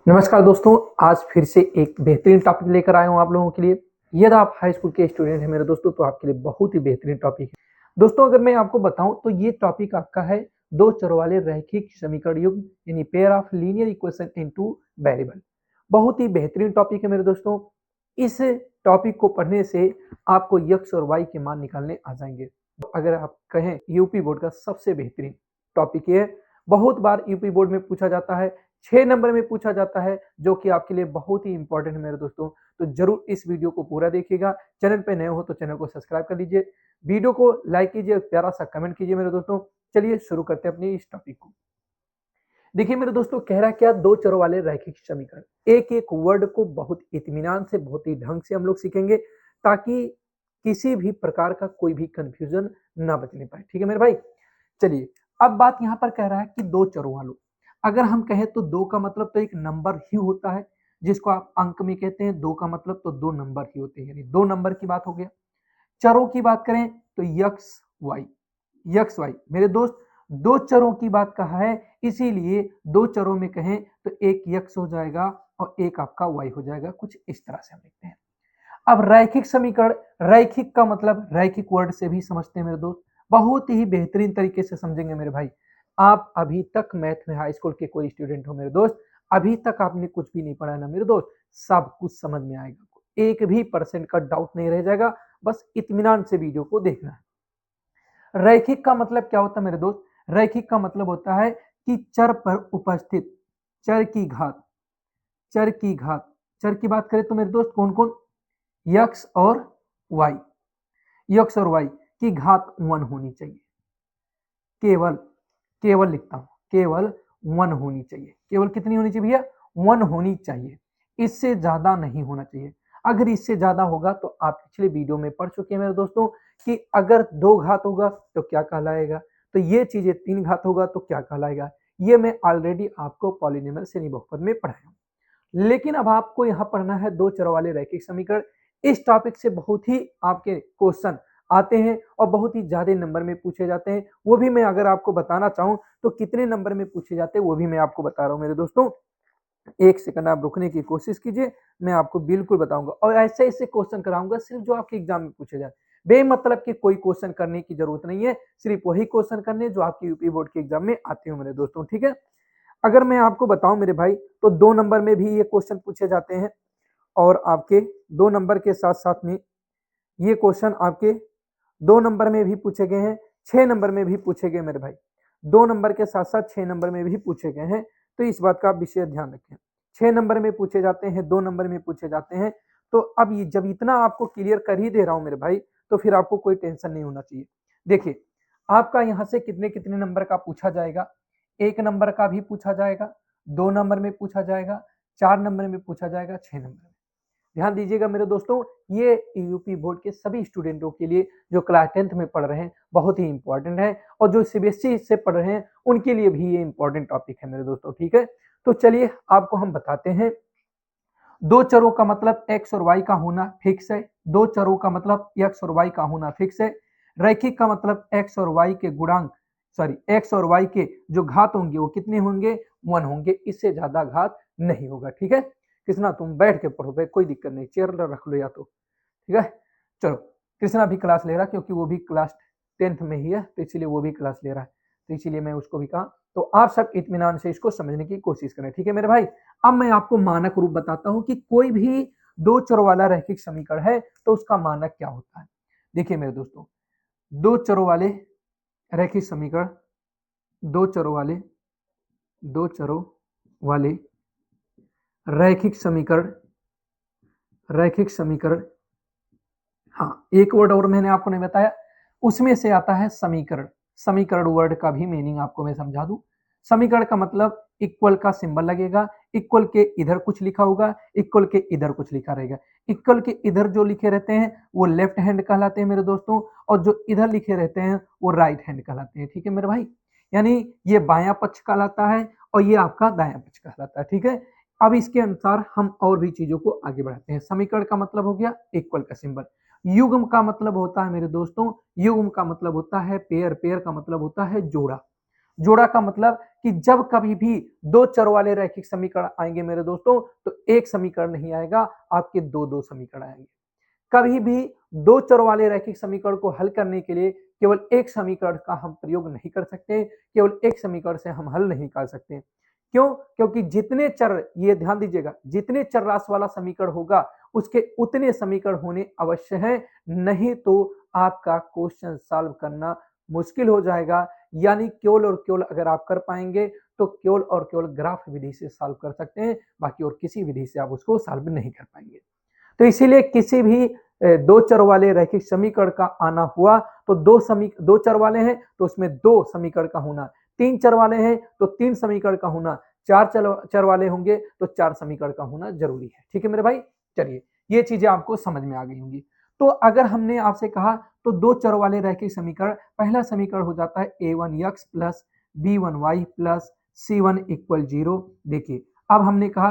नमस्कार दोस्तों, आज फिर से एक बेहतरीन टॉपिक लेकर आया हूँ आप लोगों के लिए। यदि आप हाई स्कूल के स्टूडेंट हैं मेरे दोस्तों, तो आपके लिए बहुत ही बेहतरीन टॉपिक है। दोस्तों, अगर मैं आपको बताऊं तो ये टॉपिक आपका है दो चरों वाले रैखिक समीकरण युग्म, यानी pair of linear equation in two variable. बहुत ही बेहतरीन टॉपिक है मेरे दोस्तों। इस टॉपिक को पढ़ने से आपको यक्स और वाई के मान निकालने आ जाएंगे। अगर आप कहें यूपी बोर्ड का सबसे बेहतरीन टॉपिक ये है। बहुत बार यूपी बोर्ड में पूछा जाता है, 6 नंबर में पूछा जाता है, जो कि आपके लिए बहुत ही इंपॉर्टेंट है मेरे दोस्तों। तो जरूर इस वीडियो को पूरा देखिएगा। चैनल पे नए हो तो चैनल को सब्सक्राइब कर लीजिए, वीडियो को लाइक कीजिए, प्यारा सा कमेंट कीजिए मेरे दोस्तों। चलिए शुरू करते हैं अपनी इस टॉपिक को। देखिए मेरे दोस्तों, कह रहा क्या, दो चरों वाले रैखिक समीकरण। एक एक वर्ड को बहुत इत्मीनान से, बहुत ही ढंग से हम लोग सीखेंगे, ताकि किसी भी प्रकार का कोई भी कंफ्यूजन ना बचने पाए। ठीक है मेरे भाई, चलिए। अब बात यहाँ पर कह रहा है कि दो चरों वालों, अगर हम कहें तो दो का मतलब तो एक नंबर ही होता है, जिसको आप अंक में कहते हैं। दो का मतलब तो दो नंबर ही होते हैं, यानी दो नंबर की बात हो गया। चरों की बात करें तो यक्स वाई, यक्स वाई मेरे दोस्त, दो चरों की बात कहा है, इसीलिए दो चरों में कहें तो एक यक्स हो जाएगा और एक आपका वाई हो जाएगा। कुछ इस तरह से हम लिखते हैं। अब रैखिक समीकरण, रैखिक का मतलब रैखिक वर्ड से भी समझते हैं मेरे दोस्त, बहुत ही बेहतरीन तरीके से समझेंगे मेरे भाई। आप अभी तक मैथ में हाई स्कूल के कोई स्टूडेंट हो मेरे दोस्त, अभी तक आपने कुछ भी नहीं पढ़ा ना मेरे दोस्त, सब कुछ समझ में आएगा, एक भी परसेंट का डाउट नहीं रह जाएगा। बस इत्मीनान से वीडियो को देखना है। रैखिक का मतलब क्या होता है मेरे दोस्त? रैखिक का मतलब होता है कि चर पर उपस्थित चर की घात, चर की घात, चर की बात करें तो मेरे दोस्त कौन कौन, यक्स और वाई, यक्स और वाई की घात 1 होनी चाहिए। केवल, केवल लिखता हूं, केवल 1 होनी चाहिए। केवल कितनी होनी चाहिए भैया? 1 होनी चाहिए, इससे ज्यादा नहीं होना चाहिए। अगर इससे ज्यादा होगा तो आप पिछले वीडियो में पढ़ चुके हैं मेरे दोस्तों कि अगर 2 घात होगा तो क्या कहलाएगा, तो ये चीजें 3 घात होगा तो क्या कहलाएगा। ये मैं ऑलरेडी आपको पॉलिनोमियल श्रेणी बहुपद में पढ़ाया हूं। लेकिन अब आपको यहाँ पढ़ना है दो चरों वाले रैखिक समीकरण। इस टॉपिक से बहुत ही आपके क्वेश्चन आते हैं और बहुत ही ज्यादा नंबर में पूछे जाते हैं। वो भी मैं अगर आपको बताना चाहूं तो कितने नंबर में पूछे जाते हैं वो भी मैं आपको बता रहा हूं मेरे दोस्तों। एक सेकंड आप रुकने की कोशिश कीजिए, मैं आपको बिल्कुल बताऊंगा और ऐसे ऐसे क्वेश्चन कराऊंगा सिर्फ जो आपके एग्जाम में पूछे जाए। बेमतलब के कोई क्वेश्चन करने की जरूरत नहीं है, सिर्फ वही क्वेश्चन करने जो आपके यूपी बोर्ड के एग्जाम में आते हो मेरे दोस्तों। ठीक है, अगर मैं आपको बताऊं मेरे भाई, तो 2 नंबर में भी ये क्वेश्चन पूछे जाते हैं और आपके 2 नंबर के साथ साथ में ये क्वेश्चन आपके 2 नंबर में भी पूछे गए हैं, 6 नंबर में भी पूछे गए मेरे भाई। 2 नंबर के साथ साथ 6 नंबर में भी पूछे गए हैं, तो इस बात का आप विशेष ध्यान रखें। 6 नंबर में पूछे जाते हैं, 2 नंबर में पूछे जाते हैं। तो अब ये जब इतना आपको क्लियर कर ही दे रहा हूं मेरे भाई, तो फिर आपको कोई टेंशन नहीं होना चाहिए। देखिए, आपका यहाँ से कितने कितने नंबर का पूछा जाएगा। 1 नंबर का भी पूछा जाएगा, 2 नंबर में पूछा जाएगा, 4 नंबर में पूछा जाएगा, 6 नंबर में। ध्यान दीजिएगा मेरे दोस्तों, ये यूपी बोर्ड के सभी स्टूडेंटों के लिए जो क्लास 10th में पढ़ रहे हैं बहुत ही इंपॉर्टेंट है, और जो सीबीएसई से पढ़ रहे हैं उनके लिए भी ये इंपॉर्टेंट टॉपिक है मेरे दोस्तों। ठीक है, तो चलिए आपको हम बताते हैं। दो चरों का मतलब एक्स और वाई का होना फिक्स है। दो चरों का मतलब एक्स और वाई का होना फिक्स है। रैखिक का मतलब एक्स और वाई के गुणांक, सॉरी एक्स और वाई के जो घात होंगे वो कितने होंगे? 1 होंगे, इससे ज्यादा घात नहीं होगा। ठीक है, कृष्णा तुम बैठ के पढ़ो भाई, कोई दिक्कत नहीं, चेयर रख लो या तो। ठीक है, चलो। कृष्णा भी क्लास ले रहा है क्योंकि वो भी क्लास 10th में ही है, तो इसीलिए वो भी क्लास ले रहा है, तो इसीलिए मैं उसको भी कहा। तो आप सब इत्मीनान से इसको समझने की कोशिश करें। ठीक है मेरे भाई, अब मैं आपको मानक रूप बताता हूं कि कोई भी दो चरों वाला रैखिक समीकरण है तो उसका मानक क्या होता है। देखिए मेरे दोस्तों, दो चरों वाले रैखिक समीकरण, दो चरों वाले, दो चरों वाले रैखिक समीकरण, रैखिक समीकरण, हाँ एक वर्ड और मैंने आपको नहीं बताया, उसमें से आता है समीकरण। समीकरण वर्ड का भी मीनिंग आपको मैं समझा दूं। समीकरण का मतलब इक्वल का सिंबल लगेगा, इक्वल के इधर कुछ लिखा होगा, इक्वल के इधर कुछ लिखा रहेगा। इक्वल के इधर जो लिखे रहते हैं वो लेफ्ट हैंड कहलाते हैं मेरे दोस्तों, और जो इधर लिखे रहते हैं वो राइट हैंड कहलाते हैं। ठीक है मेरे भाई, यानी ये बायां पक्ष कहलाता है और ये आपका दायां पक्ष कहलाता है। ठीक है, अब इसके अनुसार हम और भी चीजों को आगे बढ़ाते हैं। समीकरण का मतलब हो गया इक्वल का सिंबल। युग्म का मतलब होता है मेरे दोस्तों, युग्म का मतलब होता है पेयर, पेयर का मतलब होता है जोड़ा। जोड़ा का मतलब कि जब कभी भी दो चर वाले रैखिक समीकरण आएंगे मेरे दोस्तों, तो एक समीकरण नहीं आएगा, आपके दो दो समीकरण आएंगे। कभी भी दो चर वाले रैखिक समीकरण को हल करने के लिए केवल एक समीकरण का हम प्रयोग नहीं कर सकते, केवल एक समीकरण से हम हल नहीं कर सकते। क्यों? क्योंकि जितने चर, ये ध्यान दीजिएगा, जितने चर राशि वाला समीकरण होगा उसके उतने समीकरण होने अवश्य हैं, नहीं तो आपका क्वेश्चन सॉल्व करना मुश्किल हो जाएगा। यानी केवल और केवल अगर आप कर पाएंगे तो केवल और केवल ग्राफ विधि से सॉल्व कर सकते हैं, बाकी और किसी विधि से आप उसको सॉल्व नहीं कर पाएंगे। तो इसीलिए किसी भी दो चर वाले रैखिक समीकरण का आना हुआ तो दो चर वाले हैं तो उसमें दो समीकरण का होना, तीन चर वाले हैं तो तीन समीकरण का होना, चार चर वाले होंगे तो चार समीकरण का होना जरूरी है। ठीक है मेरे भाई, चलिए ये चीजें आपको समझ में आ गई होंगी। तो अगर हमने आपसे कहा तो दो चर वाले रैखिक समीकरण, पहला समीकरण हो जाता है a1x plus b1y plus c1 equal 0। देखिए अब हमने कहा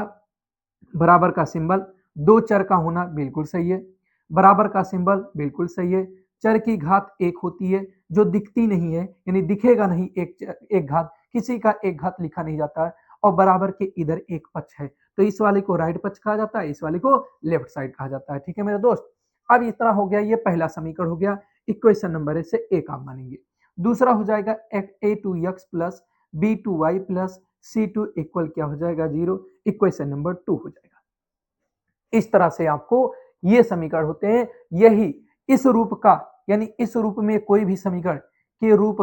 बराबर का सिंबल, दो चर का होना बिल्कुल सही है, बराबर का सिंबल बिल्कुल सही है, चर की घात एक होती है जो दिखती नहीं है, यानी दिखेगा नहीं, एक घात, किसी का एक घात लिखा नहीं जाता है, और बराबर के इधर एक पक्ष है तो इस वाले को राइट पक्ष कहा जाता है, इस वाले को लेफ्ट साइड कहा जाता है। ठीक है मेरे दोस्त, अब इतना हो गया, ये पहला समीकरण हो गया, इक्वेशन नंबर से एक आप मानेंगे। दूसरा हो जाएगा a2x plus b2y plus c2 equal क्या हो जाएगा 0, इक्वेशन नंबर 2 हो जाएगा। इस तरह से आपको ये समीकरण होते हैं। यही इस रूप का, यानी इस रूप में कोई भी समीकरण के रूप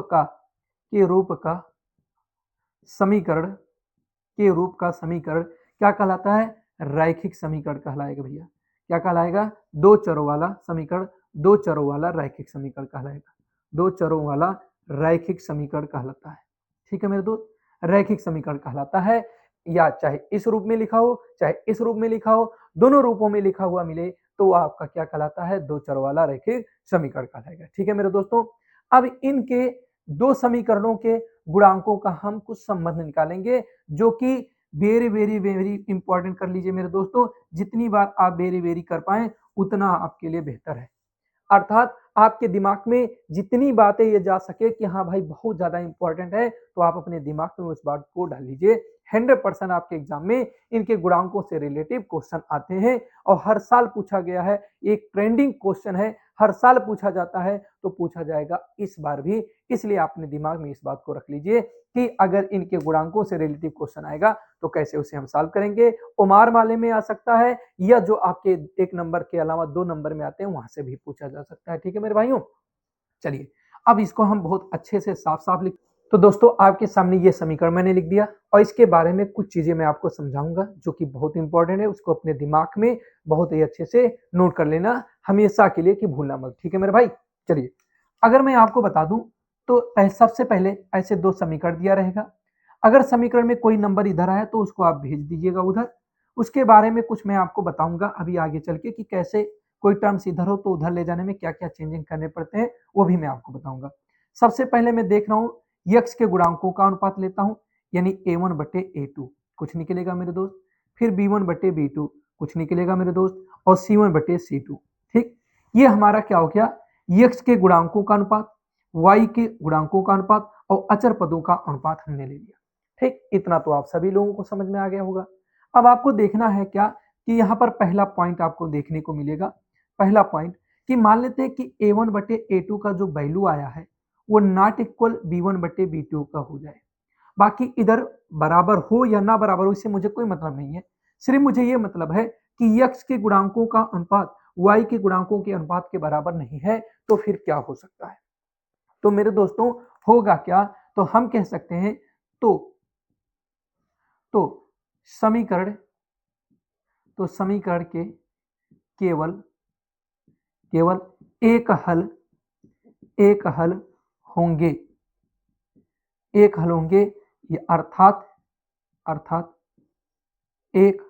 का समीकरण क्या कहलाता है? रैखिक समीकरण कहलाएगा भैया। क्या कहलाएगा? दो चरों वाला समीकरण, दो चरों वाला रैखिक समीकरण कहलाएगा, दो चरों वाला रैखिक समीकरण कहलाता है। ठीक है मेरे दोस्त, रैखिक समीकरण कहलाता है, या चाहे इस रूप में लिखा हो चाहे इस रूप में लिखा हो, दोनों रूपों में लिखा हुआ मिले तो वो आपका क्या कहलाता है? दो चर वाला रैखिक समीकरण कहलाएगा। ठीक है मेरे दोस्तों, अब इनके दो समीकरणों के गुणांकों का हम कुछ संबंध निकालेंगे, जो कि वेरी वेरी वेरी इंपॉर्टेंट कर लीजिए मेरे दोस्तों, जितनी बार आप वेरी वेरी कर पाए उतना आपके लिए बेहतर है। अर्थात आपके दिमाग में जितनी बातें ये जा सके कि हाँ भाई बहुत ज्यादा इंपॉर्टेंट है, तो आप अपने दिमाग में उस बात को डाल लीजिए। 100% आपके एग्जाम में इनके गुणांकों से रिलेटिव क्वेश्चन आते हैं और हर साल पूछा गया है, एक ट्रेंडिंग क्वेश्चन है, हर साल पूछा जाता है तो पूछा जाएगा इस बार भी। इसलिए अपने दिमाग में इस बात को रख लीजिए कि अगर इनके गुणांकों से रिलेटिव क्वेश्चन आएगा तो कैसे उसे हम सॉल्व करेंगे। उमार वाले में आ सकता है, या जो आपके एक नंबर के अलावा दो नंबर में आते हैं वहां से भी पूछा जा सकता है। ठीक है मेरे भाइयों, चलिए अब इसको हम बहुत अच्छे से साफ साफ लिख। तो दोस्तों आपके सामने ये समीकरण मैंने लिख दिया और इसके बारे में कुछ चीजें मैं आपको समझाऊंगा जो कि बहुत इंपॉर्टेंट है, उसको अपने दिमाग में बहुत ही अच्छे से नोट कर लेना हमेशा के लिए कि भूलना मत। ठीक है मेरे भाई, चलिए अगर मैं आपको बता दूं तो सबसे पहले ऐसे दो समीकरण दिया रहेगा, अगर समीकरण में कोई नंबर इधर आया तो उसको आप भेज दीजिएगा उधर। उसके बारे में कुछ मैं आपको बताऊंगा अभी आगे चल के कि कैसे कोई टर्म्स इधर हो तो उधर ले जाने में क्या क्या चेंजिंग करने पड़ते हैं, वो भी मैं आपको बताऊंगा। सबसे पहले मैं देख रहा हूँ यक्स के गुणांकों का अनुपात लेता हूँ, यानी a1/a2 कुछ निकलेगा मेरे दोस्त, फिर b1/b2 कुछ निकलेगा मेरे दोस्त, और c1/c2। ठीक, ये हमारा क्या हो गया? यक्स के गुणांकों का अनुपात, y के गुणांकों का अनुपात और अचर पदों का अनुपात हमने ले लिया। ठीक, इतना तो आप सभी लोगों को समझ में आ गया होगा। अब आपको देखना है क्या कि यहाँ पर पहला पॉइंट आपको देखने को मिलेगा, पहला पॉइंट कि मान लेते हैं कि a1/a2 का जो वैल्यू आया है वो नॉट इक्वल b1/b2 का हो जाए। बाकी इधर बराबर हो या ना बराबर हो इससे मुझे कोई मतलब नहीं है, सिर्फ मुझे ये मतलब है कि यक्स के गुणांकों का अनुपात y के गुणांकों के अनुपात के बराबर नहीं है, तो फिर क्या हो सकता है? तो मेरे दोस्तों होगा क्या? तो हम कह सकते हैं तो तो समीकरण के केवल केवल एक हल होंगे, एक हल होंगे, ये अर्थात एक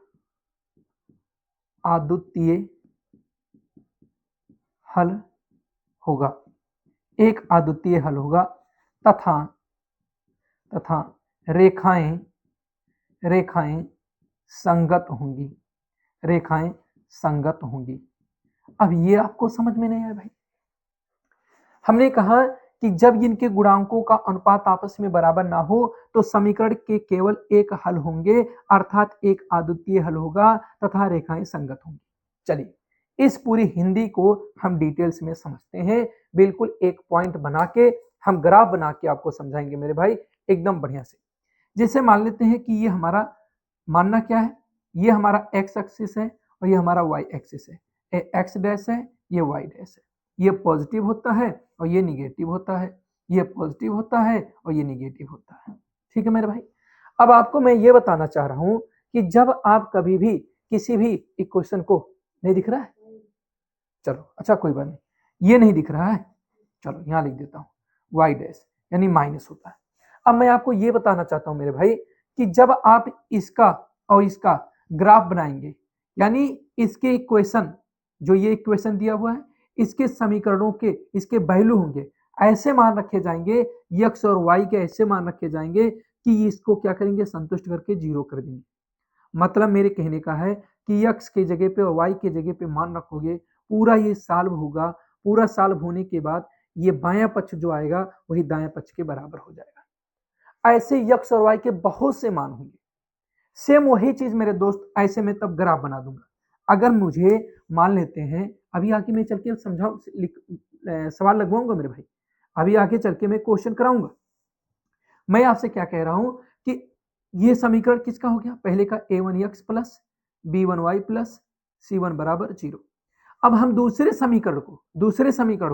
अद्वितीय हल होगा, एक अद्वितीय हल होगा तथा रेखाएं संगत होंगी, रेखाएं संगत होंगी। अब ये आपको समझ में नहीं आया भाई? हमने कहा कि जब इनके गुणांकों का अनुपात आपस में बराबर ना हो तो समीकरण के केवल एक हल होंगे, अर्थात एक अद्वितीय हल होगा तथा रेखाएं संगत होंगी। चलिए इस पूरी हिंदी को हम डिटेल्स में समझते हैं, बिल्कुल एक पॉइंट बना के हम ग्राफ बना के आपको समझाएंगे मेरे भाई एकदम बढ़िया से। जैसे मान लेते हैं कि ये हमारा मानना क्या है, ये हमारा एक्स एक्सिस है और ये हमारा वाई एक्सिस है, ये एक्स डैश है, ये वाई डैश है, ये पॉजिटिव होता है और ये निगेटिव होता है, ये पॉजिटिव होता है और ये निगेटिव होता है। ठीक है मेरे भाई। अब आपको मैं ये बताना चाह रहा हूं कि जब आप कभी भी किसी भी इक्वेशन को, नहीं दिख रहा है, चलो अच्छा कोई बात नहीं, ये नहीं दिख रहा है, चलो यहां लिख देता हूं, वाई डैश यानी माइनस होता है। अब मैं आपको ये बताना चाहता हूं मेरे भाई कि जब आप इसका और इसका ग्राफ बनाएंगे, यानी इसके इक्वेशन, जो ये इक्वेशन दिया हुआ है, इसके समीकरणों के इसके वैल्यू होंगे, ऐसे मान रखे जाएंगे, यक्स और वाई के ऐसे मान रखे जाएंगे कि इसको क्या करेंगे, संतुष्ट करके जीरो कर देंगे। मतलब मेरे कहने का है कि यक्स के जगह पे और वाई के जगह पे मान रखोगे, पूरा ये सॉल्व होगा, पूरा सॉल्व होने के बाद ये बायां पक्ष जो आएगा वही दाएं पक्ष के बराबर हो जाएगा। ऐसे यक्स और वाई के बहुत से मान होंगे, सेम वही चीज मेरे दोस्त ऐसे में तब ग्राफ बना दूंगा। अगर मुझे मान लेते हैं, अभी आके मैं चल के समझाऊं, सवाल लगवाऊंगा मेरे भाई, अभी आगे चल के मैं क्वेश्चन कराऊंगा। मैं आपसे क्या कह रहा हूं कि ये समीकरण किसका हो गया, पहले का a1x plus b1y plus c1 बराबर 0। अब हम दूसरे समीकरण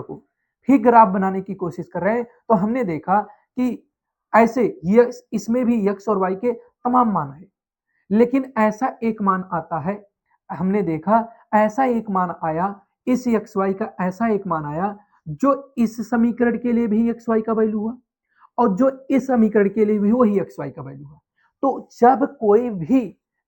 को भी ग्राफ बनाने की कोशिश कर रहे हैं, तो हमने देखा कि ऐसे इसमें भी x और y के तमाम मान है, लेकिन ऐसा एक मान आता है, हमने देखा ऐसा एक मान आया, इस एक्स वाई का ऐसा एक मान आया जो इस समीकरण के लिए भी एक्स वाई का वैल्यू हुआ और जो इस समीकरण के लिए भी वही एक्स वाई का वैल्यू हुआ। तो जब कोई भी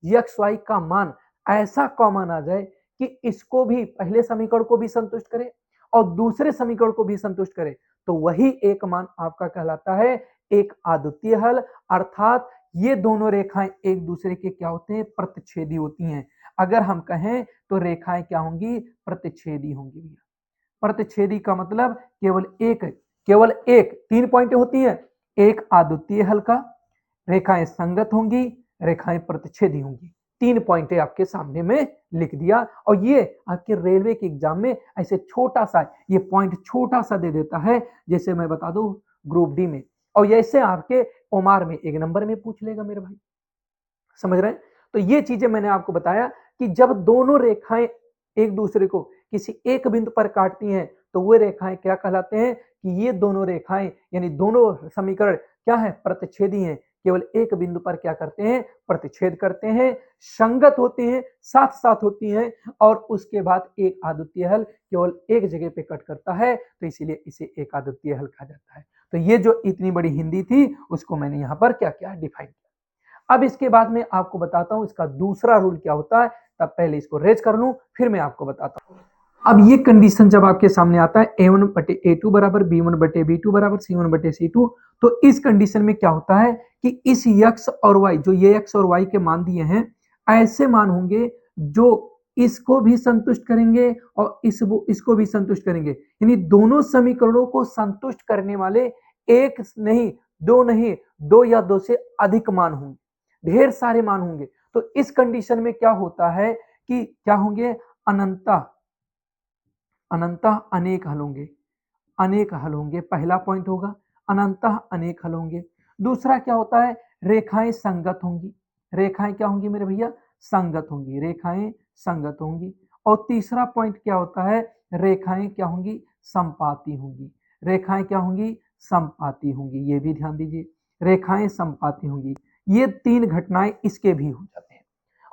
एक्स वाई का मान ऐसा कॉमन आ जाए कि इसको भी, पहले समीकरण को भी संतुष्ट करे और दूसरे समीकरण को भी संतुष्ट करे, तो वही एक मान आपका कहलाता है एक अद्वितीय हल, अर्थात ये दोनों रेखाएं एक दूसरे के क्या होते हैं, प्रतिच्छेदी होती हैं। अगर हम कहें तो रेखाएं क्या होंगी, प्रतिच्छेदी होंगी भैया। प्रतिच्छेदी का मतलब केवल एक, 3 पॉइंटें होती हैं, एक अद्वितीय हल का, रेखाएं संगत होंगी, रेखाएं प्रतिच्छेदी होंगी, 3 पॉइंटें आपके सामने में लिख दिया। और ये आपके रेलवे के एग्जाम में ऐसे छोटा सा ये पॉइंट छोटा सा दे देता है, जैसे मैं बता दूं ग्रुप डी में, और ऐसे आपके ओमार में 1 नंबर में पूछ लेगा मेरे भाई, समझ रहे हैं। तो ये चीजें मैंने आपको बताया कि जब दोनों रेखाएं एक दूसरे को किसी एक बिंदु पर काटती हैं तो वो रेखाएं क्या कहलाते हैं, कि ये दोनों रेखाएं यानी दोनों समीकरण क्या है, प्रतिच्छेदी हैं, केवल एक बिंदु पर क्या करते हैं, प्रतिच्छेद करते हैं, संगत होते हैं, साथ साथ होती हैं, और उसके बाद एक अद्वितीय हल केवल एक जगह पे कट करता है, तो इसीलिए इसे एक अद्वितीय हल कहा जाता है। तो ये जो इतनी बड़ी हिंदी थी उसको मैंने यहाँ पर क्या किया, डिफाइन किया। अब इसके बाद में आपको बताता हूं इसका दूसरा रूल क्या होता है, तब पहले इसको रेज कर लूं फिर मैं आपको बताता हूं। अब ये कंडीशन जब आपके सामने आता है a1/a2 बराबर b1/b2 बराबर c1/c2, तो इस कंडीशन में क्या होता है कि इस x और y, जो ये x और y के मान दिए हैं, ऐसे मान होंगे जो इसको भी संतुष्ट करेंगे और इसको भी संतुष्ट करेंगे, यानी दोनों समीकरणों को संतुष्ट करने वाले एक नहीं, दो नहीं, दो या दो से अधिक मान होंगे, ढेर सारे मान होंगे। तो इस कंडीशन में क्या होता है कि क्या होंगे, अनंतः अनेक हल होंगे, अनेक हल होंगे, पहला पॉइंट होगा अनंतः अनेक हल होंगे। दूसरा क्या होता है, रेखाएं संगत होंगी, रेखाएं क्या होंगी मेरे भैया, संगत होंगी, रेखाएं संगत होंगी। और तीसरा पॉइंट क्या होता है, रेखाएं क्या होंगी, संपाती होंगी, रेखाएं क्या होंगी, संपाती होंगी, ये भी ध्यान दीजिए, रेखाएं संपाती होंगी। ये 3 घटनाएं इसके भी हो जाते हैं,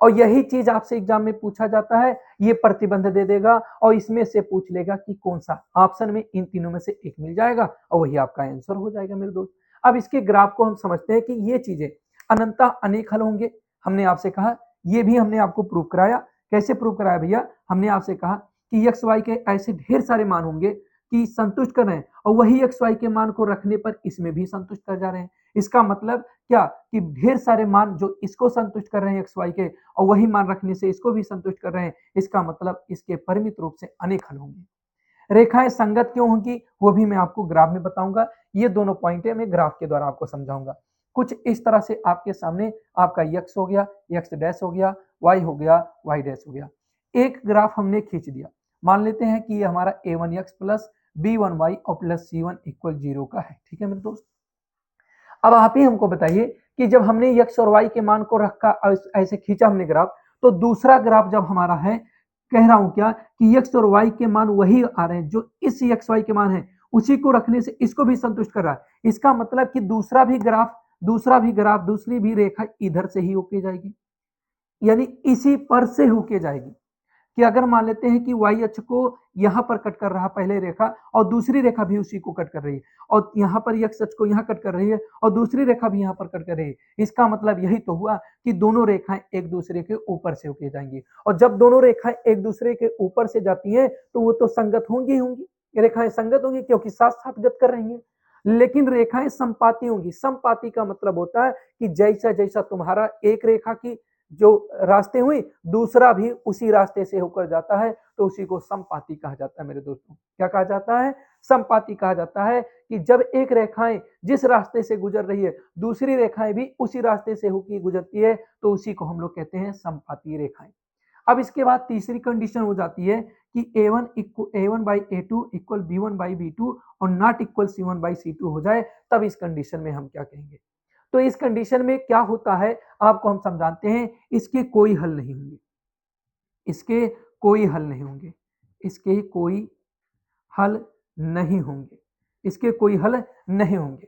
और यही चीज आपसे एग्जाम में पूछा जाता है, ये प्रतिबंध दे देगा और इसमें से पूछ लेगा कि कौन सा ऑप्शन में इन तीनों में से एक मिल जाएगा और वही आपका आंसर हो जाएगा मेरे दोस्त। अब इसके ग्राफ को हम समझते हैं कि ये चीजें अनंतः अनेक हल होंगे, हमने आपसे कहा, ये भी हमने आपको प्रूव कराया। कैसे प्रूव कराया भैया, हमने आपसे कहा कि एक्स वाई के ऐसे ढेर सारे मान होंगे कि संतुष्ट कर रहे हैं, और वही एक्स वाई के मान को रखने पर इसमें भी संतुष्ट कर जा रहे हैं। इसका मतलब क्या, कि ढेर सारे मान जो इसको संतुष्ट कर रहे हैं एक्स वाई के, और वही मान रखने से इसको भी संतुष्ट कर रहे हैं, इसका मतलब इसके परिमित रूप से अनेक हल होंगे। रेखाएं संगत क्यों होंगी वो भी मैं आपको ग्राफ में बताऊंगा। ये दोनों पॉइंट है मैं ग्राफ के द्वारा आपको समझाऊंगा। कुछ इस तरह से आपके सामने आपका x हो गया, x डैश हो गया, y हो गया, y डैश हो गया। एक ग्राफ हमने खींच दिया, मान लेते हैं कि ये हमारा a1x प्लस b1y और प्लस c1 इक्वल 0 का है। ठीक है मेरे दोस्त, अब आप ही हमको बताइए कि जब हमने x और y के मान को रखा ऐसे खींचा हमने ग्राफ, तो दूसरा ग्राफ जब हमारा है, कह रहा हूं क्या कि x और y के मान वही आ रहे हैं जो इस x y के मान है, उसी को रखने से इसको भी संतुष्ट कर रहा है। इसका मतलब कि दूसरा भी ग्राफ दूसरी भी रेखा इधर से ही होके जाएगी, यानी इसी पर से होके जाएगी। कि अगर मान लेते हैं कि y अक्ष को यहां पर कट कर रहा पहले रेखा और दूसरी रेखा भी उसी को कट कर रही है, और यहां पर x अक्ष को यहां कट कर रही है और दूसरी रेखा भी यहां पर कट कर रही है। इसका मतलब यही तो हुआ कि दोनों रेखाएं एक दूसरे के ऊपर से होके जाएंगी, और जब दोनों रेखाएं एक दूसरे के ऊपर से जाती हैं तो वो तो संगत होंगी होंगी, रेखाएं संगत होंगी क्योंकि साथ साथ गत कर रही हैं। लेकिन रेखाएं संपाती होंगी। संपाती का मतलब होता है कि जैसा जैसा तुम्हारा एक रेखा की जो रास्ते हुई दूसरा भी उसी रास्ते से होकर जाता है, तो उसी को संपाती कहा जाता है मेरे दोस्तों। क्या कहा जाता है? संपाती कहा जाता है कि जब एक रेखाएं जिस रास्ते से गुजर रही है दूसरी रेखाएं भी उसी रास्ते से होकर गुजरती है, तो उसी को हम लोग कहते हैं संपाती रेखाएं। अब इसके बाद तीसरी कंडीशन हो जाती है कि a1 by a2 equal b1 by b2 और not equal c1 by c2 हो जाए, तब इस कंडीशन में हम क्या कहेंगे? तो इस कंडीशन में क्या होता है आपको हम समझाते हैं। इसके कोई हल नहीं होंगे, इसके कोई हल नहीं होंगे, इसके कोई हल नहीं होंगे, इसके कोई हल नहीं होंगे।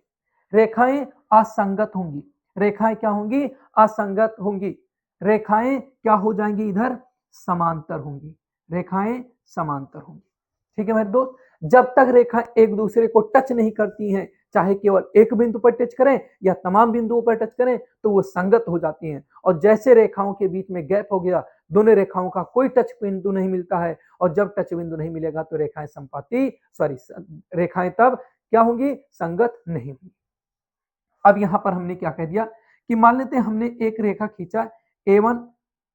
रेखाएं असंगत होंगी, रेखाएं क्या होंगी? असंगत होंगी। रेखाएं क्या हो जाएंगी? इधर समांतर होंगी, रेखाएं समांतर होंगी। ठीक है मेरे दोस्त, जब तक रेखा एक दूसरे को टच नहीं करती हैं, चाहे केवल एक बिंदु पर टच करें या तमाम बिंदुओं पर टच करें, तो वो संगत हो जाती हैं। और जैसे रेखाओं के बीच में गैप हो गया, दोनों रेखाओं का कोई टच बिंदु नहीं मिलता है, और जब टच बिंदु नहीं मिलेगा तो रेखाएं संपाती रेखाएं तब क्या होंगी? संगत नहीं होंगी। अब यहां पर हमने क्या कह दिया कि मान लेते हैं हमने एक रेखा खींचा a1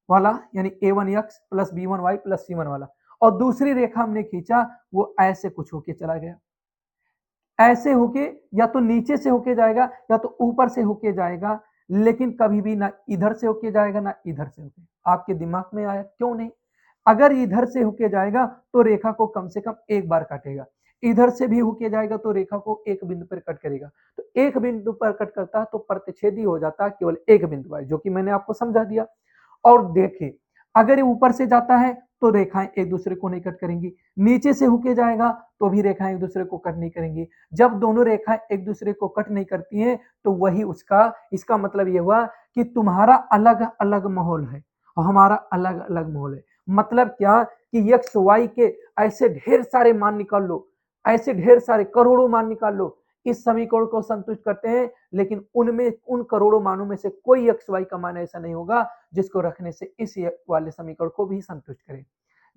वाला, यानी a1x plus b1y plus c1 वाला, और दूसरी रेखा हमने खींचा वो ऐसे कुछ होके चला गया। ऐसे होके या तो नीचे से होके जाएगा या तो ऊपर से होके जाएगा, लेकिन कभी भी ना इधर से होके जाएगा ना इधर से होके। आपके दिमाग में आया क्यों नहीं? अगर इधर से होके जाएगा तो रेखा को कम से कम एक बार काटेगा, इधर से भी होके जाएगा तो रेखा को एक बिंदु पर कट करेगा। तो एक बिंदु पर कट करता है तो प्रतिच्छेदी हो जाता है केवल एक बिंदु पर, जो कि मैंने आपको समझा दिया। और देखिए, अगर ये ऊपर से जाता है तो रेखाएं एक दूसरे को नहीं कट करेंगी, नीचे से होके जाएगा तो भी रेखाएं एक दूसरे को कट नहीं करेंगी। जब दोनों रेखाएं एक दूसरे को कट नहीं करती हैं तो वही इसका मतलब ये हुआ कि तुम्हारा अलग अलग माहौल है और हमारा अलग अलग माहौल है। मतलब क्या कि एक्स वाई के ऐसे ढेर सारे मान निकाल लो, ऐसे ढेर सारे करोड़ों मान निकाल लो, इस समीकरण को संतुष्ट करते हैं, लेकिन उनमें उन करोड़ों मानों में से कोई एक्स वाई का मान ऐसा नहीं होगा जिसको रखने से इस वाले समीकरण को भी संतुष्ट करे।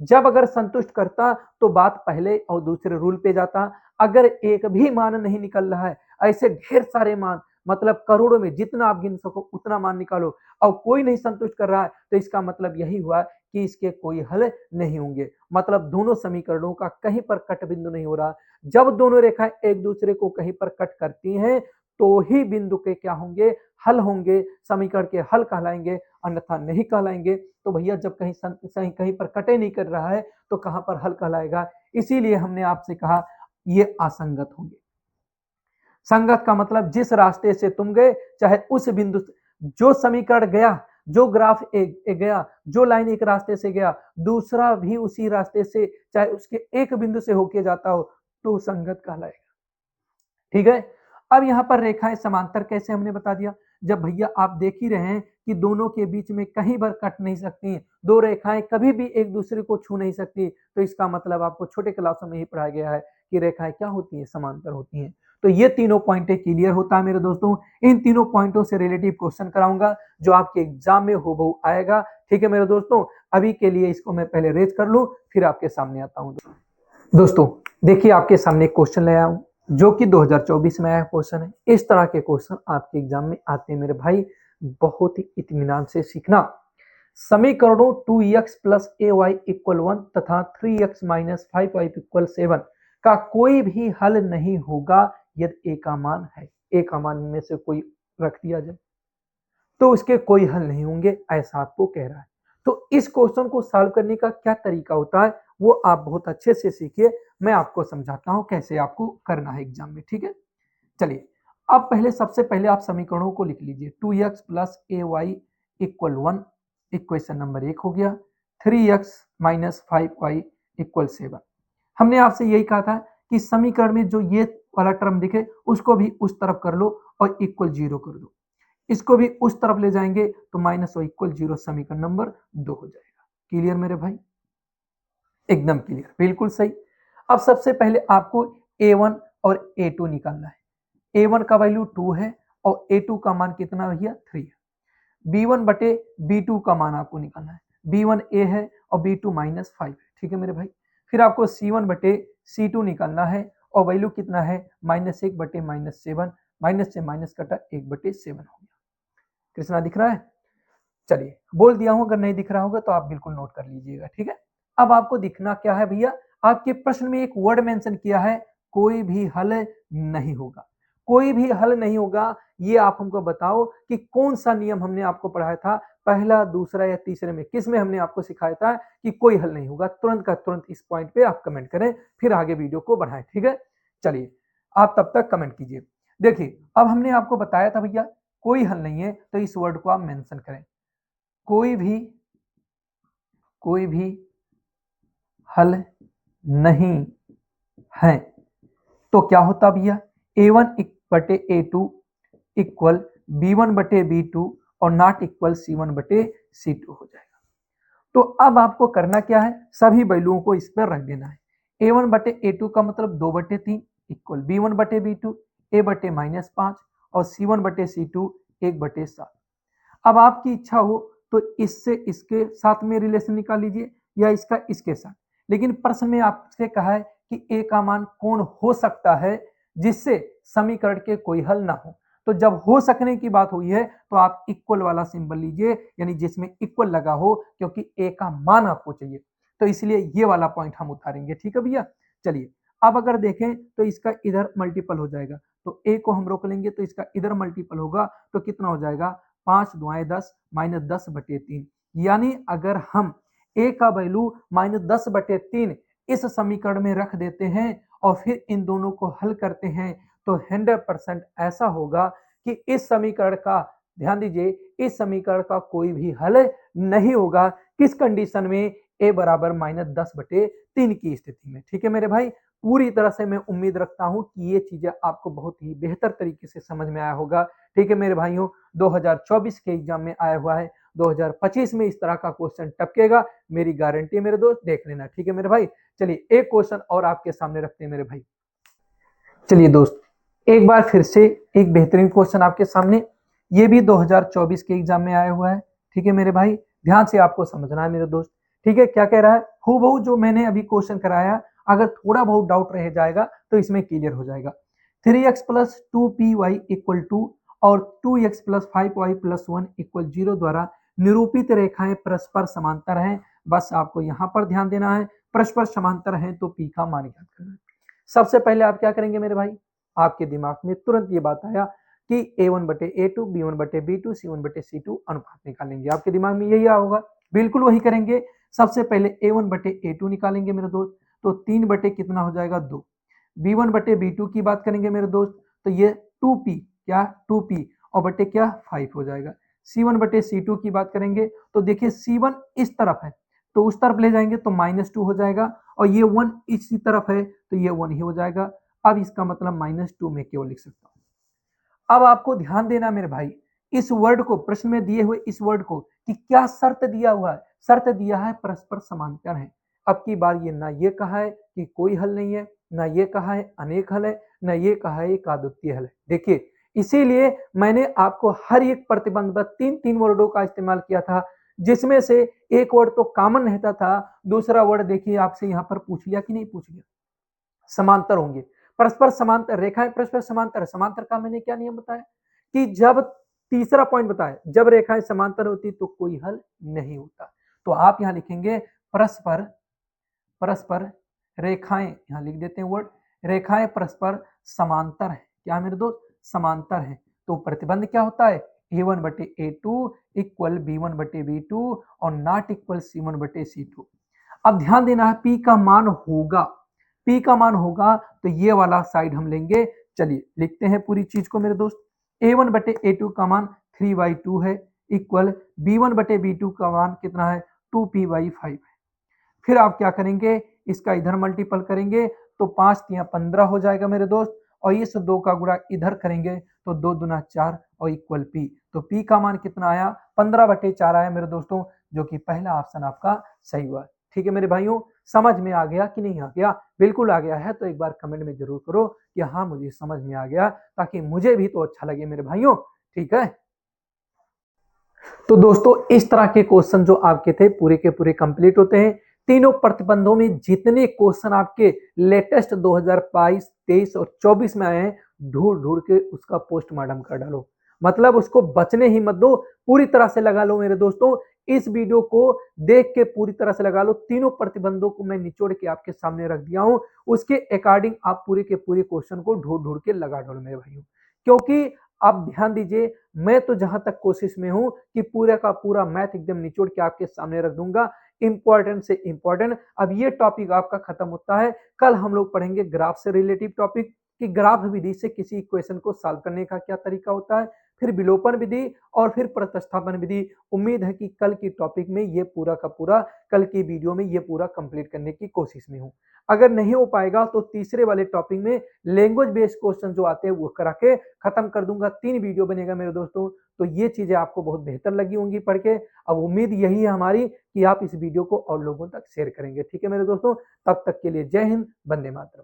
जब अगर संतुष्ट करता तो बात पहले और दूसरे रूल पे जाता। अगर एक भी मान नहीं निकल रहा है, ऐसे ढेर सारे मान, मतलब करोड़ों में जितना आप गिन सको उतना मान निकालो, और कोई नहीं संतुष्ट कर रहा है, तो इसका मतलब यही हुआ कि इसके कोई हल नहीं होंगे। मतलब दोनों समीकरणों का कहीं पर कट बिंदु नहीं हो रहा। जब दोनों रेखाएं एक दूसरे को कहीं पर कट करती हैं तो ही बिंदु के क्या होंगे? हल होंगे, समीकरण के हल कहलाएंगे, अन्यथा नहीं कहलाएंगे। तो भैया जब कहीं कहीं पर कटे नहीं कर रहा है तो कहां पर हल कहलाएगा? इसीलिए हमने आपसे कहा ये असंगत होंगे। संगत का मतलब जिस रास्ते से तुम गए, चाहे उस बिंदु जो समीकरण गया, जो ग्राफ एक गया, जो लाइन एक रास्ते से गया, दूसरा भी उसी रास्ते से चाहे उसके एक बिंदु से होके जाता हो तो संगत कहलाएगा। ठीक है, अब यहां पर रेखाएं समांतर कैसे हमने बता दिया। जब भैया आप देख ही रहे हैं कि दोनों के बीच में कहीं पर कट नहीं सकती, दो रेखाएं कभी भी एक दूसरे को छू नहीं सकती, तो इसका मतलब आपको छोटे क्लासों में ही पढ़ाया गया है कि रेखाएं क्या होती है? समांतर होती हैं। तो ये तीनों पॉइंट क्लियर होता है मेरे दोस्तों। इन तीनों पॉइंटों से रिलेटिव क्वेश्चन कराऊंगा जो आपके एग्जाम में हूबहू आएगा। ठीक है मेरे दोस्तों, अभी के लिए इसको मैं पहले रेज कर लूं फिर आपके सामने आता हूं। दोस्तों देखिए, आपके सामने क्वेश्चन ले आया हूं जो कि 2024 में आया क्वेश्चन है। इस तरह के क्वेश्चन आपके एग्जाम में आते हैं मेरे भाई, बहुत ही इत्मीनान से सीखना। समीकरणों 2x प्लस ए वाई इक्वल 1 तथा 3x माइनस 5y इक्वल 7 का कोई भी हल नहीं होगा यदि ए का मान है। ए का मान में से कोई रख दिया जाए तो उसके कोई हल नहीं होंगे, ऐसा आपको कह रहा है। तो इस क्वेश्चन को सॉल्व करने का क्या तरीका होता है वो आप बहुत अच्छे से सीखिए, मैं आपको समझाता हूं कैसे आपको करना है एग्जाम में, ठीक है। चलिए, अब सबसे पहले आप समीकरणों को लिख लीजिए। 2x प्लस ए वाई इक्वल 1 इक्वेशन नंबर 1 हो गया। 3x minus 5y equal 7। हमने आपसे यही कहा था कि समीकरण में जो ये वाला टर्म दिखे उसको भी उस तरफ कर लो और इक्वल 0 कर दो। इसको भी उस तरफ ले जाएंगे तो माइनस और इक्वल 0 समीकरण नंबर 2 हो जाएगा। क्लियर मेरे भाई? एकदम क्लियर, बिल्कुल सही। अब सबसे पहले आपको a1 और a2 निकालना है। a1 का वैल्यू 2 है और a2 का मान कितना भैया 3 है। b1 बटे b2 का मान आपको निकालना है। b1 a है और b2 माइनस 5 है, ठीक है मेरे भाई। फिर आपको c1 बटे c2 निकालना है और वैल्यू कितना है -1 बटे -7, माइनस से माइनस कटा 1 बटे 7 हो गया। कृष्णा दिख रहा है? चलिए, बोल दिया हूं, अगर नहीं दिख रहा होगा तो आप बिल्कुल नोट कर लीजिएगा, ठीक है। अब आपको दिखना क्या है भैया, आपके प्रश्न में एक वर्ड मेंशन किया है, कोई भी हल नहीं होगा। कोई भी हल नहीं होगा, ये आप हमको बताओ कि कौन सा नियम हमने आपको पढ़ाया था, पहला, दूसरा या तीसरे में, किस में हमने आपको सिखाया था कि कोई हल नहीं होगा। तुरंत का तुरंत इस पॉइंट पे आप कमेंट करें, फिर आगे वीडियो को बढ़ाएं, ठीक है। चलिए, आप तब तक कमेंट कीजिए। देखिए, अब हमने आपको बताया था भैया कोई हल नहीं है, तो इस वर्ड को आप मेंशन करें। कोई भी हल नहीं है तो क्या होता भैया, a1 बटे a2 इक्वल b1 बटे b2 और नॉट इक्वल c1 बटे c2 हो जाएगा। तो अब आपको करना क्या है, सभी वैल्यूओं को इस पर रख देना है। a1 बटे a2 का मतलब 2 बटे 3 इक्वल b1 बटे b2 a बटे -5 और c1 बटे c2 1 बटे 7। अब आपकी इच्छा हो तो इससे इसके साथ में रिलेशन निकाल लीजिए या इसका इसके साथ, लेकिन प्रश्न में आपसे कहा है कि ए का मान कौन हो सकता है जिससे समीकरण के कोई हल ना हो। तो जब हो सकने की बात हुई है तो आप इक्वल वाला सिंबल लीजिए, यानी जिसमें इक्वल लगा हो, क्योंकि ए का मान आपको चाहिए, तो इसलिए ये वाला पॉइंट हम उतारेंगे, ठीक है भैया। चलिए, अब अगर देखें तो इसका इधर मल्टीपल हो जाएगा, तो ए को हम रोक लेंगे तो इसका इधर मल्टीपल होगा, तो कितना हो जाएगा 5 दुआएं 10 -10 बटे 3। यानी अगर हम ए का वैल्यू -10 बटे 3 इस समीकरण में रख देते हैं और फिर इन दोनों को हल करते हैं तो 100% ऐसा होगा कि इस समीकरण का, ध्यान दीजिए, इस समीकरण का कोई भी हल नहीं होगा। किस कंडीशन में? ए बराबर -10 बटे 3 की स्थिति में, ठीक है मेरे भाई। पूरी तरह से मैं उम्मीद रखता हूं कि ये चीजें आपको बहुत ही बेहतर तरीके से समझ में आया होगा, ठीक है मेरे भाइयों। 2024 के एग्जाम में आया हुआ है, 2025 में इस तरह का क्वेश्चन टपकेगा, मेरी गारंटी है मेरे दोस्त, देख लेना, ठीक है मेरे भाई। चलिए, एक क्वेश्चन और आपके सामने रखते हैं मेरे भाई। चलिए दोस्त, एक बार फिर से एक बेहतरीन क्वेश्चन आपके सामने, ये भी 2024 के एग्जाम में आया हुआ है, ठीक है मेरे भाई। ध्यान से आपको समझना है मेरे दोस्त, ठीक है। क्या कह रहा है, हूबहू जो मैंने अभी क्वेश्चन कराया, अगर थोड़ा बहुत डाउट रह जाएगा तो इसमें क्लियर हो जाएगा। 3x प्लस 2py इक्वल 2 और 2x plus 5y plus 1 equal 0 द्वारा निरूपित रेखाएं परस्पर समांतर हैं। बस आपको यहाँ पर ध्यान देना है, परस्पर समांतर हैं तो p का मान ज्ञात करना है। सबसे पहले आप क्या करेंगे मेरे भाई, आपके दिमाग में तुरंत ये बात आया कि a1 बटे a2, b1 बटे b2, c1 बटे c2 अनुपात निकालेंगे। आपके दिमाग में यही होगा, बिल्कुल वही करेंगे। सबसे पहले a1 बटे a2 निकालेंगे मेरे दोस्त, तो 3 बटे कितना हो जाएगा 2। b1 बटे b2 की बात करेंगे मेरे दोस्त, तो ये 2p, क्या 2p और बटे क्या 5 हो जाएगा। c1 बटे c2 की बात करेंगे तो देखिए c1 इस तरफ है तो उस तरफ ले जाएंगे तो -2 हो जाएगा, और ये 1 इसी तरफ है तो ये 1 ही हो जाएगा। अब इसका मतलब -2 में केवल लिख सकता हूं। अब आपको ध्यान देना मेरे भाई, इस वर्ड को, प्रश्न में दिए हुए इस वर्ड को, कि क्या शर्त दिया हुआ है, शर्त दिया है परस्पर समांतर है। अब की बार ये ना ये कहा है कि कोई हल नहीं है, ना ये कहा है अनेक हल है, ना ये कहा है एक अद्वितीय हल है। देखिए, इसीलिए मैंने आपको हर एक प्रतिबंध पर 3-3 वर्डों का इस्तेमाल किया था, जिसमें से एक वर्ड तो कॉमन रहता था, दूसरा वर्ड देखिए आपसे यहाँ पर पूछ लिया कि नहीं पूछ लिया, समांतर होंगे। परस्पर समांतर रेखाएं परस्पर समांतर, समांतर का मैंने क्या नियम बताया कि जब तीसरा पॉइंट बताए, जब रेखाएं समांतर होती तो कोई हल नहीं होता। तो आप यहां लिखेंगे परस्पर, परस्पर रेखाएं, यहां लिख देते हैं वर्ड, रेखाएं परस्पर समांतर है। क्या मेरे दोस्त? समांतर है। तो प्रतिबंध क्या होता है? A1 बटे A2 इक्वल B1 बटे B2 और नॉट इक्वल C1 बटे C2। अब ध्यान देना है, P का मान होगा, P का मान होगा तो ये वाला साइड हम लेंगे। चलिए लिखते हैं पूरी चीज को मेरे दोस्त। A1 बटे A2 का मान 3/2 है इक्वल B1 बटे B2 का मान कितना है? 2P/5 है। फिर आप क्या करेंगे? इसका इधर मल्टीपल करेंगे तो 5 तिया 15 हो जाएगा मेरे दोस्त, और इस 2 का गुणा इधर करेंगे तो 2 दूना 4 और इक्वल P। तो P का मान कितना आया? 15/4 आया मेरे दोस्तों, जो कि पहला ऑप्शन आपका सही हुआ। ठीक है मेरे भाइयों, समझ में आ गया कि नहीं आ गया? बिल्कुल आ गया है तो एक बार कमेंट में जरूर करो कि हाँ मुझे समझ में आ गया, ताकि मुझे भी तो अच्छा लगे मेरे भाइयों। ठीक है, तो दोस्तों इस तरह के क्वेश्चन जो आपके थे पूरे के पूरे कंप्लीट होते हैं। तीनों प्रतिबंधों में जितने क्वेश्चन आपके लेटेस्ट 2022, 23 और 24 में आए हैं, ढूंढ ढूंढ के उसका पोस्टमार्टम कर डालो, मतलब उसको बचने ही मत दो, पूरी तरह से लगा लो मेरे दोस्तों। इस वीडियो को देख के पूरी तरह से लगा लो, तीनों प्रतिबंधों को मैं निचोड़ के आपके सामने रख दिया हूं, उसके अकॉर्डिंग आप पूरे के पूरे क्वेश्चन को ढूंढ ढूंढ के लगा डालो मेरे भाइयों। क्योंकि आप ध्यान दीजिए, मैं तो जहां तक कोशिश में हूं कि पूरा का पूरा मैथ एकदम निचोड़ के आपके सामने रख दूंगा, इंपॉर्टेंट से इंपॉर्टेंट। अब ये टॉपिक आपका खत्म होता है, कल हम लोग पढ़ेंगे ग्राफ से रिलेटिव टॉपिक, कि ग्राफ विधि से किसी इक्वेशन को सॉल्व करने का क्या तरीका होता है, फिर विलोपन विधि और फिर प्रतिस्थापन विधि। उम्मीद है कि कल की टॉपिक में ये पूरा का पूरा, कल की वीडियो में ये पूरा कंप्लीट करने की कोशिश में हूं। अगर नहीं हो पाएगा तो तीसरे वाले टॉपिक में लैंग्वेज बेस्ड क्वेश्चन जो आते हैं वो करा के खत्म कर दूंगा। 3 वीडियो बनेगा मेरे दोस्तों, तो ये चीजें आपको बहुत बेहतर लगी होंगी पढ़ के। अब उम्मीद यही है हमारी कि आप इस वीडियो को और लोगों तक शेयर करेंगे। ठीक है मेरे दोस्तों, तब तक के लिए जय हिंद, वंदे मातरम।